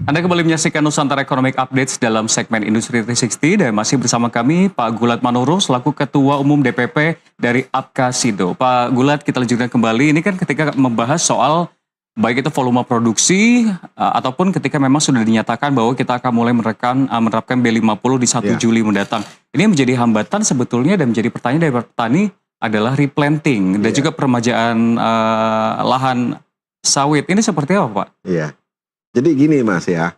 Anda kembali menyaksikan Nusantara Economic Updates dalam segmen Industri 360 dan masih bersama kami Pak Gulat Manurung selaku Ketua Umum DPP dari Apkasindo. Pak Gulat, kita lanjutkan kembali. Ini kan ketika membahas soal baik itu volume produksi ataupun ketika memang sudah dinyatakan bahwa kita akan mulai menerapkan B50 di 1 Juli mendatang. Ini menjadi hambatan sebetulnya dan menjadi pertanyaan dari petani adalah replanting dan juga peremajaan lahan sawit. Ini seperti apa, Pak? Iya. Jadi gini Mas ya,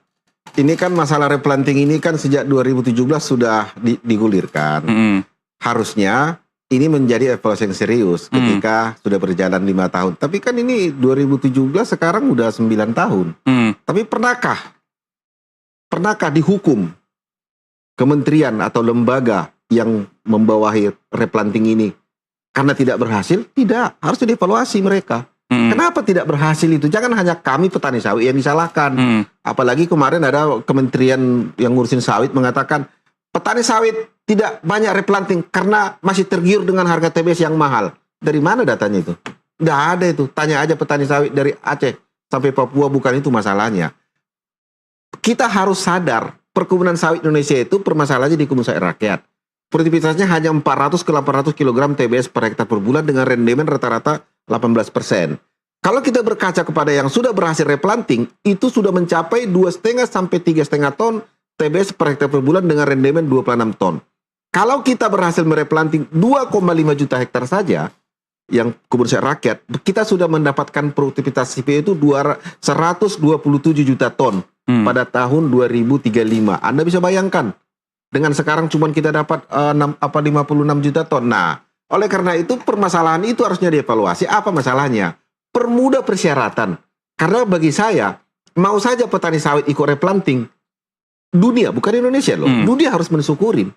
ini kan masalah replanting ini kan sejak 2017 sudah digulirkan. Harusnya ini menjadi evaluasi yang serius ketika sudah berjalan 5 tahun. Tapi kan ini 2017 sekarang udah 9 tahun. Tapi pernahkah dihukum kementerian atau lembaga yang membawahi replanting ini karena tidak berhasil? Tidak, harus dievaluasi mereka. Kenapa tidak berhasil itu? Jangan hanya kami petani sawit yang disalahkan. Apalagi kemarin ada kementerian yang ngurusin sawit mengatakan petani sawit tidak banyak replanting karena masih tergiur dengan harga TBS yang mahal. Dari mana datanya itu? Nggak ada itu. Tanya aja petani sawit dari Aceh sampai Papua, bukan itu masalahnya. Kita harus sadar perkebunan sawit Indonesia itu permasalahannya di kebun sawit rakyat. Produktivitasnya hanya 400 ke 800 kg TBS per hektar per bulan dengan rendemen rata-rata 18%. Kalau kita berkaca kepada yang sudah berhasil replanting, itu sudah mencapai 2,5 sampai 3,5 ton TBS per hektar per bulan dengan rendemen 26 ton. Kalau kita berhasil mereplanting 2,5 juta hektar saja, yang kebun sawit rakyat, kita sudah mendapatkan produktivitas CPO itu 127 juta ton pada tahun 2035. Anda bisa bayangkan, dengan sekarang cuma kita dapat 56 juta ton. Nah, oleh karena itu permasalahan itu harusnya dievaluasi. Apa masalahnya? Permudah persyaratan. Karena bagi saya, mau saja petani sawit ikut replanting, dunia, bukan Indonesia loh, dunia harus mensyukurin.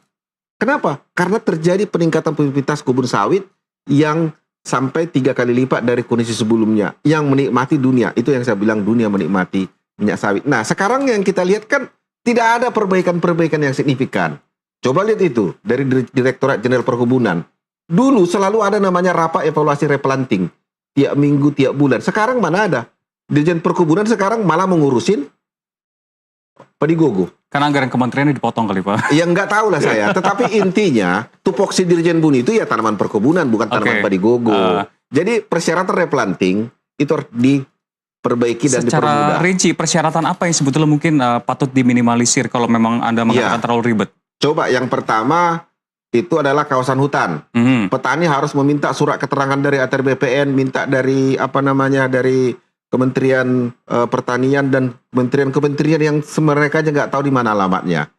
Kenapa? Karena terjadi peningkatan produktivitas kebun sawit yang sampai 3 kali lipat dari kondisi sebelumnya. Yang menikmati dunia, itu yang saya bilang dunia menikmati minyak sawit. Nah, sekarang yang kita lihat kan tidak ada perbaikan-perbaikan yang signifikan. Coba lihat itu, dari Direktorat Jenderal Perkebunan. Dulu selalu ada namanya rapat evaluasi replanting. Tiap minggu, tiap bulan. Sekarang mana ada? Dirjen Perkebunan sekarang malah mengurusin padigogo. Karena anggaran kementeriannya dipotong kali, Pak. Ya nggak tahu lah saya. Tetapi intinya, tupoksi Dirjen Bun itu ya tanaman perkebunan, bukan tanaman padigogo. Jadi persyaratan replanting itu harus diperbaiki dan dipermudah. Secara rinci, persyaratan apa yang sebetulnya mungkin patut diminimalisir kalau memang Anda mengatakan terlalu ribet? Coba yang pertama, itu adalah kawasan hutan. Petani harus meminta surat keterangan dari ATR BPN, minta dari dari Kementerian Pertanian dan kementerian yang mereka aja nggak tahu di mana alamatnya.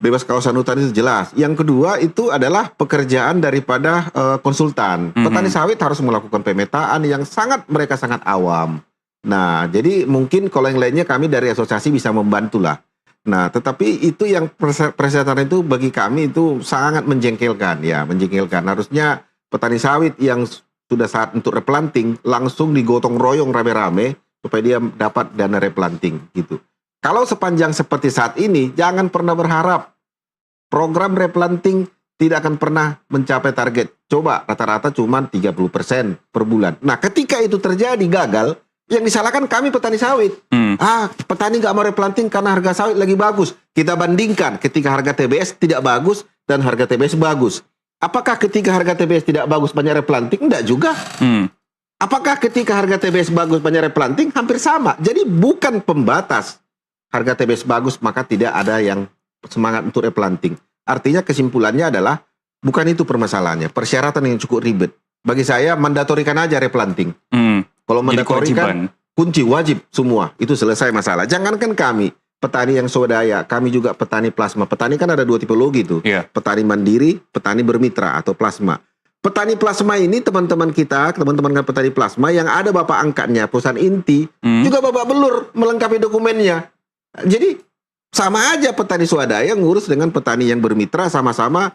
Bebas kawasan hutan itu jelas. Yang kedua itu adalah pekerjaan daripada konsultan. Petani sawit harus melakukan pemetaan yang mereka sangat awam. Nah, jadi mungkin kalau yang lainnya kami dari asosiasi bisa membantulah. Nah, tetapi itu yang persyaratan itu bagi kami itu sangat menjengkelkan, ya, menjengkelkan. Harusnya petani sawit yang sudah saat untuk replanting langsung digotong royong rame-rame supaya dia dapat dana replanting gitu. Kalau sepanjang seperti saat ini, jangan pernah berharap program replanting tidak akan pernah mencapai target. Coba rata-rata cuma 30% per bulan. Nah, ketika itu terjadi gagal, yang disalahkan kami petani sawit. Petani nggak mau replanting karena harga sawit lagi bagus. Kita bandingkan ketika harga TBS tidak bagus dan harga TBS bagus. Apakah ketika harga TBS tidak bagus banyak replanting? Enggak juga. Apakah ketika harga TBS bagus banyak replanting? Hampir sama. Jadi bukan pembatas. Harga TBS bagus maka tidak ada yang semangat untuk replanting. Artinya kesimpulannya adalah bukan itu permasalahannya. Persyaratan yang cukup ribet. Bagi saya mandatorikan aja replanting. Kalau mandatorikan kunci wajib semua, itu selesai masalah. Jangankan kami, petani yang swadaya, kami juga petani plasma. Petani kan ada 2 tipologi tuh. Petani mandiri, petani bermitra atau plasma. Petani plasma ini teman-teman kita, teman-teman petani plasma yang ada bapak angkatnya, perusahaan inti, juga bapak belur melengkapi dokumennya. Jadi sama aja petani swadaya ngurus dengan petani yang bermitra, sama-sama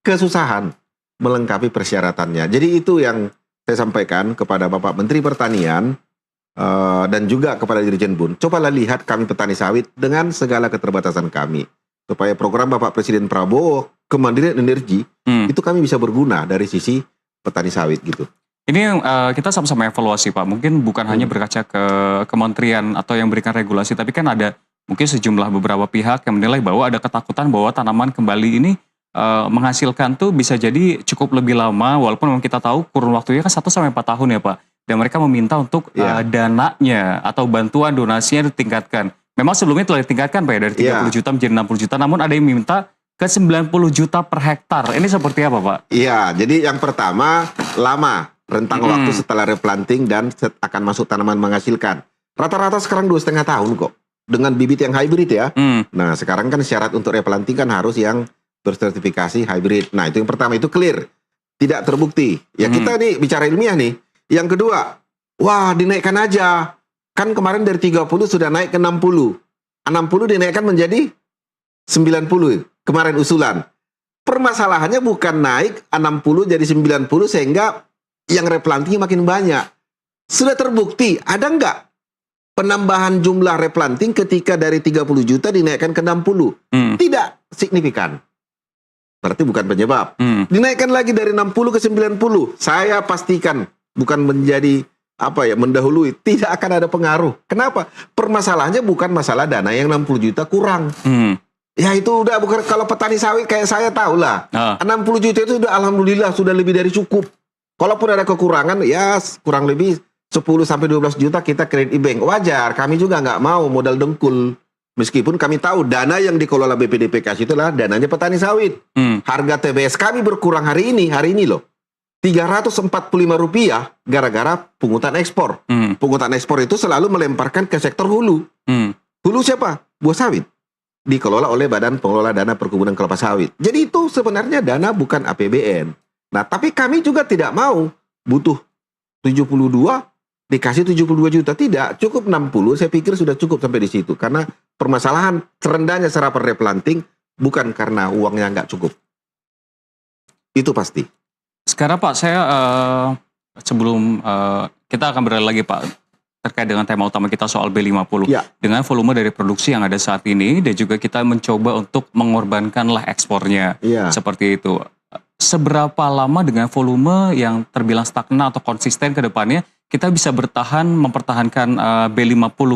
kesusahan melengkapi persyaratannya. Jadi itu yang saya sampaikan kepada Bapak Menteri Pertanian dan juga kepada Dirjen Bun. Cobalah lihat kami petani sawit dengan segala keterbatasan kami. Supaya program Bapak Presiden Prabowo, kemandirian energi, itu kami bisa berguna dari sisi petani sawit gitu. Ini yang kita sama-sama evaluasi, Pak. Mungkin bukan hanya berkaca ke kementerian atau yang berikan regulasi, tapi kan ada mungkin sejumlah beberapa pihak yang menilai bahwa ada ketakutan bahwa tanaman kembali ini menghasilkan tuh bisa jadi cukup lebih lama, walaupun memang kita tahu kurun waktunya kan 1 sampai 4 tahun ya Pak. Dan mereka meminta untuk dananya atau bantuan donasinya ditingkatkan. Memang sebelumnya telah ditingkatkan Pak ya, dari 30 juta menjadi 60 juta, namun ada yang minta ke 90 juta per hektar. Ini seperti apa Pak? Iya, jadi yang pertama lama rentang waktu setelah replanting dan akan masuk tanaman menghasilkan. Rata-rata sekarang 2,5 tahun kok. Dengan bibit yang hybrid ya. Nah sekarang kan syarat untuk replanting kan harus yang bersertifikasi hybrid. Nah itu yang pertama, itu clear. Tidak terbukti. Ya kita nih bicara ilmiah nih. Yang kedua, wah dinaikkan aja. Kan kemarin dari 30 sudah naik ke 60. 60 dinaikkan menjadi 90. Kemarin usulan. Permasalahannya bukan naik 60 jadi 90 sehingga yang replanting makin banyak. Sudah terbukti, ada nggak penambahan jumlah replanting ketika dari 30 juta dinaikkan ke 60? Tidak signifikan. Berarti bukan penyebab. Dinaikkan lagi dari 60 ke 90. Saya pastikan bukan menjadi mendahului. Tidak akan ada pengaruh. Kenapa? Permasalahannya bukan masalah dana yang 60 juta kurang. Ya itu udah, bukan, kalau petani sawit kayak saya tahu lah. 60 juta itu udah alhamdulillah sudah lebih dari cukup. Kalaupun ada kekurangan ya kurang lebih 10 sampai 12 juta kita kredit bank. Wajar, kami juga nggak mau modal dengkul. Meskipun kami tahu dana yang dikelola BPDPKS itulah dananya petani sawit. Harga TBS kami berkurang hari ini loh. Rp345 gara-gara pungutan ekspor. Pungutan ekspor itu selalu melemparkan ke sektor hulu. Hulu siapa? Buah sawit. Dikelola oleh Badan Pengelola Dana Perkebunan Kelapa Sawit. Jadi itu sebenarnya dana bukan APBN. Nah, tapi kami juga tidak mau butuh 72 dikasih 72 juta. Tidak, cukup 60. Saya pikir sudah cukup sampai di situ. Karena permasalahan terendahnya serapan replanting bukan karena uangnya nggak cukup. Itu pasti. Sekarang Pak, saya sebelum kita akan beralih lagi Pak terkait dengan tema utama kita soal B50. Ya. Dengan volume dari produksi yang ada saat ini dan juga kita mencoba untuk mengorbankanlah ekspornya. Ya. Seperti itu. Seberapa lama dengan volume yang terbilang stagnan atau konsisten ke depannya kita bisa mempertahankan B50?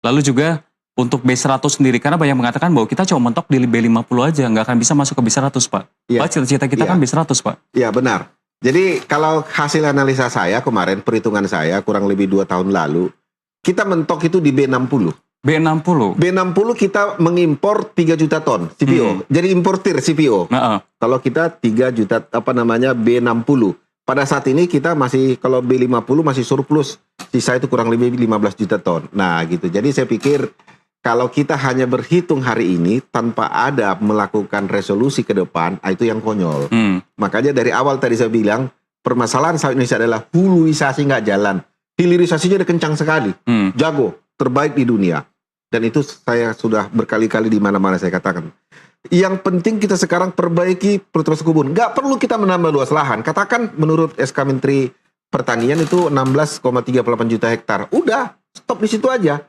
Lalu juga untuk B100 sendiri, karena banyak mengatakan bahwa kita cuma mentok di B50 aja, nggak akan bisa masuk ke B100 Pak. Ya. Pak, cita-cita kita kan B100 Pak. Iya benar. Jadi kalau hasil analisa saya kemarin, perhitungan saya kurang lebih 2 tahun lalu, kita mentok itu di B60. B60? B60 kita mengimpor 3 juta ton CPO. Jadi importir CPO. Kalau kita 3 juta B60. Pada saat ini kita masih, kalau B50 masih surplus. Sisa itu kurang lebih 15 juta ton. Nah gitu. Jadi saya pikir kalau kita hanya berhitung hari ini tanpa ada melakukan resolusi ke depan, itu yang konyol. Makanya dari awal tadi saya bilang, permasalahan sawit Indonesia adalah huluisasi nggak jalan. Hilirisasinya udah kencang sekali. Jago, terbaik di dunia. Dan itu saya sudah berkali-kali di mana-mana saya katakan. Yang penting kita sekarang perbaiki produktivitas kebun. Nggak perlu kita menambah luas lahan. Katakan menurut SK Menteri Pertanian itu 16,38 juta hektar. Udah, stop di situ aja.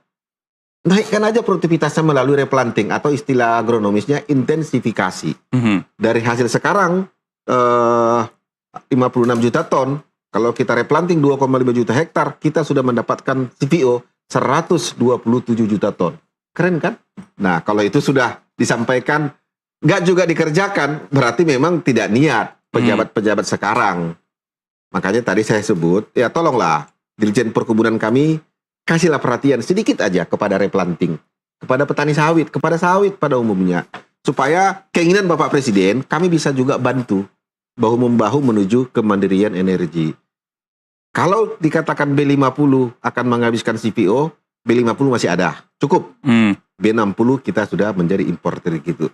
Naikkan aja produktivitasnya melalui replanting atau istilah agronomisnya intensifikasi. Dari hasil sekarang 56 juta ton, kalau kita replanting 2,5 juta hektar, kita sudah mendapatkan CPO 127 juta ton. Keren kan? Nah, kalau itu sudah disampaikan, nggak juga dikerjakan, berarti memang tidak niat pejabat-pejabat sekarang. Makanya tadi saya sebut, ya tolonglah Dirjen Perkebunan kami kasihlah perhatian sedikit aja kepada replanting, kepada petani sawit, kepada sawit pada umumnya. Supaya keinginan Bapak Presiden, kami bisa juga bantu bahu-membahu menuju kemandirian energi. Kalau dikatakan B50 akan menghabiskan CPO, B50 masih ada, cukup. B60 kita sudah menjadi importer gitu.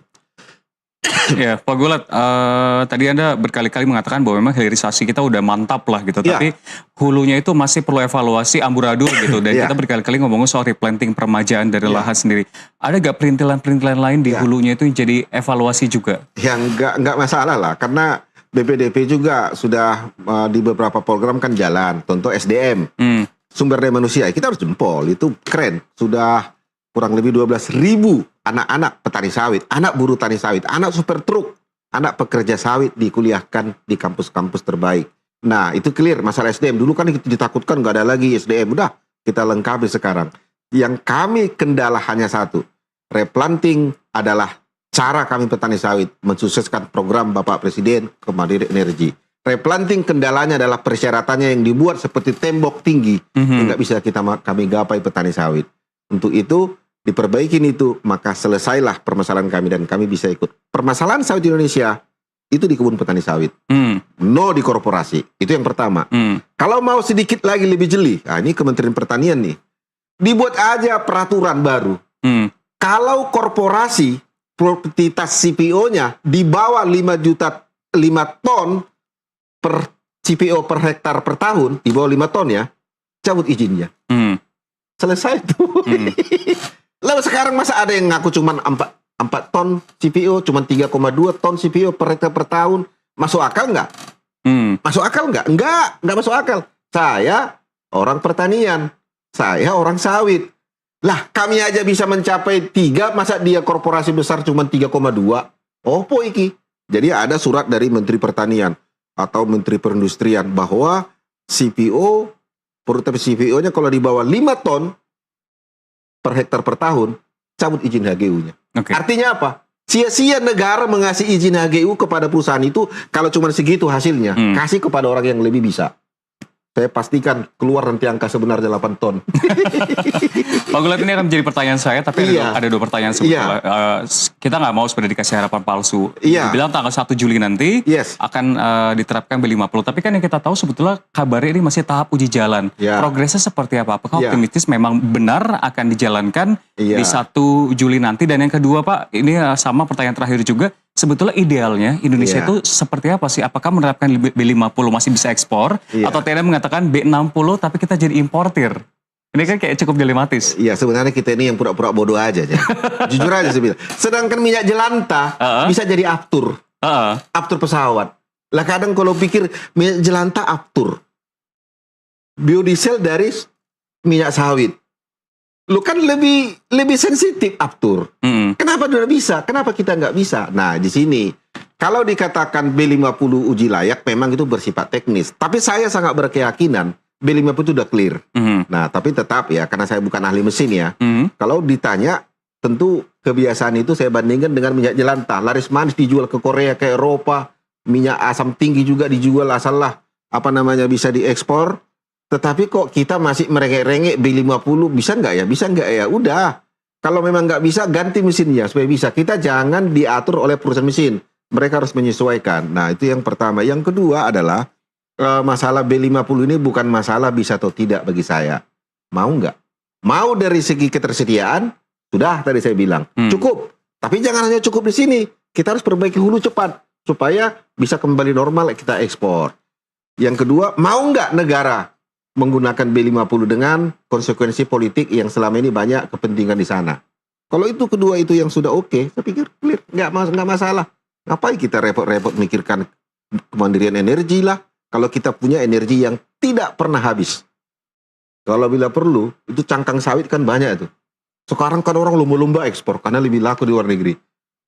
Ya, Pak Gulat, tadi Anda berkali-kali mengatakan bahwa memang hilirisasi kita udah mantap lah gitu, tapi hulunya itu masih perlu evaluasi amburadul gitu, dan kita berkali-kali ngomongin soal replanting permajaan dari lahan sendiri. Ada gak perintilan-perintilan lain di hulunya itu jadi evaluasi juga? Ya nggak masalah lah, karena BPDP juga sudah di beberapa program kan jalan, contoh SDM, sumber daya manusia, kita harus jempol, itu keren, sudah kurang lebih 12.000 anak-anak petani sawit, anak buruh tani sawit, anak super truk, anak pekerja sawit dikuliahkan di kampus-kampus terbaik. Nah, itu clear masalah SDM. Dulu kan ditakutkan nggak ada lagi SDM. Udah, kita lengkapi sekarang. Yang kami kendala hanya satu. replanting adalah cara kami petani sawit mensukseskan program Bapak Presiden Kemandirian Energi. Replanting kendalanya adalah persyaratannya yang dibuat seperti tembok tinggi yang nggak bisa kami gapai petani sawit. Untuk itu diperbaikin itu, maka selesailah permasalahan kami dan kami bisa ikut. Permasalahan sawit Indonesia itu di kebun petani sawit, no di korporasi. Itu yang pertama. Kalau mau sedikit lagi lebih jeli, ini Kementerian Pertanian nih, dibuat aja peraturan baru. Kalau korporasi produktivitas CPO-nya di bawah 5 ton per CPO per hektar per tahun, di bawah 5 ton ya, cabut izinnya. Selesai tuh. Lalu sekarang masa ada yang ngaku cuman 4 ton CPO, cuma 3,2 ton CPO per hektar per tahun. Masuk akal nggak? Masuk akal nggak? Nggak masuk akal. Saya orang pertanian, saya orang sawit. Lah kami aja bisa mencapai 3, masa dia korporasi besar cuma 3,2? Opo iki? Jadi ada surat dari Menteri Pertanian atau Menteri Perindustrian bahwa CPO, produktivitas CPO-nya kalau di bawah 5 ton per hektar per tahun, cabut izin HGU-nya. Artinya apa? Sia-sia negara mengasih izin HGU kepada perusahaan itu kalau cuma segitu hasilnya. Kasih kepada orang yang lebih bisa. Saya pastikan keluar nanti angka sebenarnya 8 ton. Pak Gulat, ini akan menjadi pertanyaan saya, tapi ada dua pertanyaan sebetulnya. Kita nggak mau sebenarnya dikasih harapan palsu. Bilang tanggal 1 Juli nanti akan diterapkan B50. Tapi kan yang kita tahu sebetulnya kabarnya ini masih tahap uji jalan. Progresnya seperti apa? Apakah optimistis memang benar akan dijalankan di 1 Juli nanti? Dan yang kedua Pak, ini sama pertanyaan terakhir juga. Sebetulnya idealnya Indonesia itu seperti apa sih? Apakah menerapkan B50 masih bisa ekspor? Atau tidak mengatakan B60 tapi kita jadi importir? Ini kan kayak cukup dilematis. Iya, sebenarnya kita ini yang pura-pura bodoh aja. Jujur aja saya bilang. Sedangkan minyak jelantah bisa jadi aftur. Aftur pesawat. Lah kadang kalau pikir minyak jelantah aftur. Biodiesel dari minyak sawit. Lu kan lebih sensitif aftur. Kenapa dia bisa? Kenapa kita nggak bisa? Nah, di sini kalau dikatakan B50 uji layak memang itu bersifat teknis. Tapi saya sangat berkeyakinan B50 itu udah clear. Nah, tapi tetap ya, karena saya bukan ahli mesin ya. Kalau ditanya, tentu kebiasaan itu saya bandingkan dengan minyak jelantah. Laris manis dijual ke Korea, ke Eropa. Minyak asam tinggi juga dijual asallah bisa diekspor. Tetapi kok kita masih merengek-rengek B50, bisa nggak ya? Bisa nggak ya? Udah. Kalau memang nggak bisa, ganti mesinnya supaya bisa. Kita jangan diatur oleh perusahaan mesin. Mereka harus menyesuaikan. Nah, itu yang pertama. Yang kedua adalah masalah B50 ini bukan masalah bisa atau tidak bagi saya. Mau nggak? Mau dari segi ketersediaan, sudah tadi saya bilang. Cukup. Tapi jangan hanya cukup di sini. Kita harus perbaiki hulu cepat. Supaya bisa kembali normal kita ekspor. Yang kedua, mau nggak negara menggunakan B50 dengan konsekuensi politik yang selama ini banyak kepentingan di sana. Kalau itu kedua itu yang sudah oke, saya pikir clear, nggak masalah. Ngapain kita repot-repot mikirkan kemandirian energi lah, kalau kita punya energi yang tidak pernah habis. Kalau bila perlu, itu cangkang sawit kan banyak tuh. Sekarang kan orang lumba-lumba ekspor karena lebih laku di luar negeri.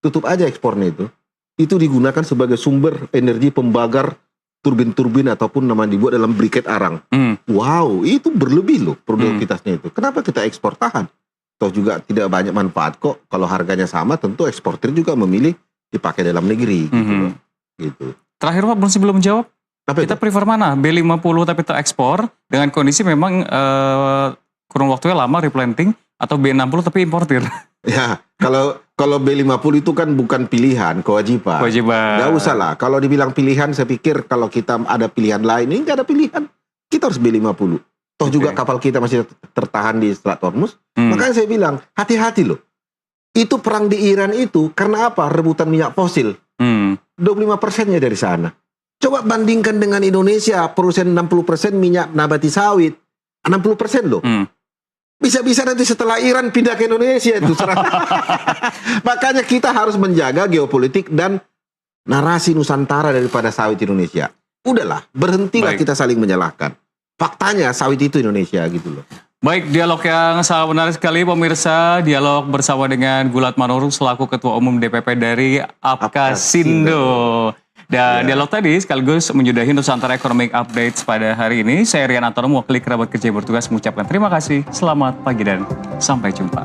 Tutup aja ekspornya itu. Itu digunakan sebagai sumber energi pembagar turbin-turbin ataupun namanya dibuat dalam briket arang. Wow, itu berlebih loh produktivitasnya itu. Kenapa kita ekspor tahan? Toh juga tidak banyak manfaat kok. Kalau harganya sama, tentu eksportir juga memilih dipakai dalam negeri. Gitu. Terakhir Pak, belum menjawab. Kita prefer mana? B50 tapi terekspor dengan kondisi memang kurun waktunya lama replanting, atau B60 tapi importir? Ya, kalau B50 itu kan bukan pilihan, kewajiban. Nggak usah lah. Kalau dibilang pilihan, saya pikir kalau kita ada pilihan lain, ini nggak ada pilihan. Kita harus B50. Toh juga kapal kita masih tertahan di Selat Hormuz. Makanya saya bilang, hati-hati loh. Itu perang di Iran itu, karena apa? Rebutan minyak fosil. 25%-nya dari sana. Coba bandingkan dengan Indonesia, produsen 60% minyak nabati sawit. 60% loh. Bisa-bisa nanti setelah Iran pindah ke Indonesia itu. Makanya kita harus menjaga geopolitik dan narasi Nusantara daripada sawit Indonesia. Udahlah, berhentilah kita saling menyalahkan. Faktanya sawit itu Indonesia gitu loh. Baik, dialog yang sangat menarik sekali pemirsa. Dialog bersama dengan Gulat Manurung selaku Ketua Umum DPP dari Apkasindo. Dan dialog tadi sekaligus menyudahi Nusantara Economic Updates pada hari ini. Saya Rian Antono, mewakili kerabat kerja yang bertugas mengucapkan terima kasih, selamat pagi dan sampai jumpa.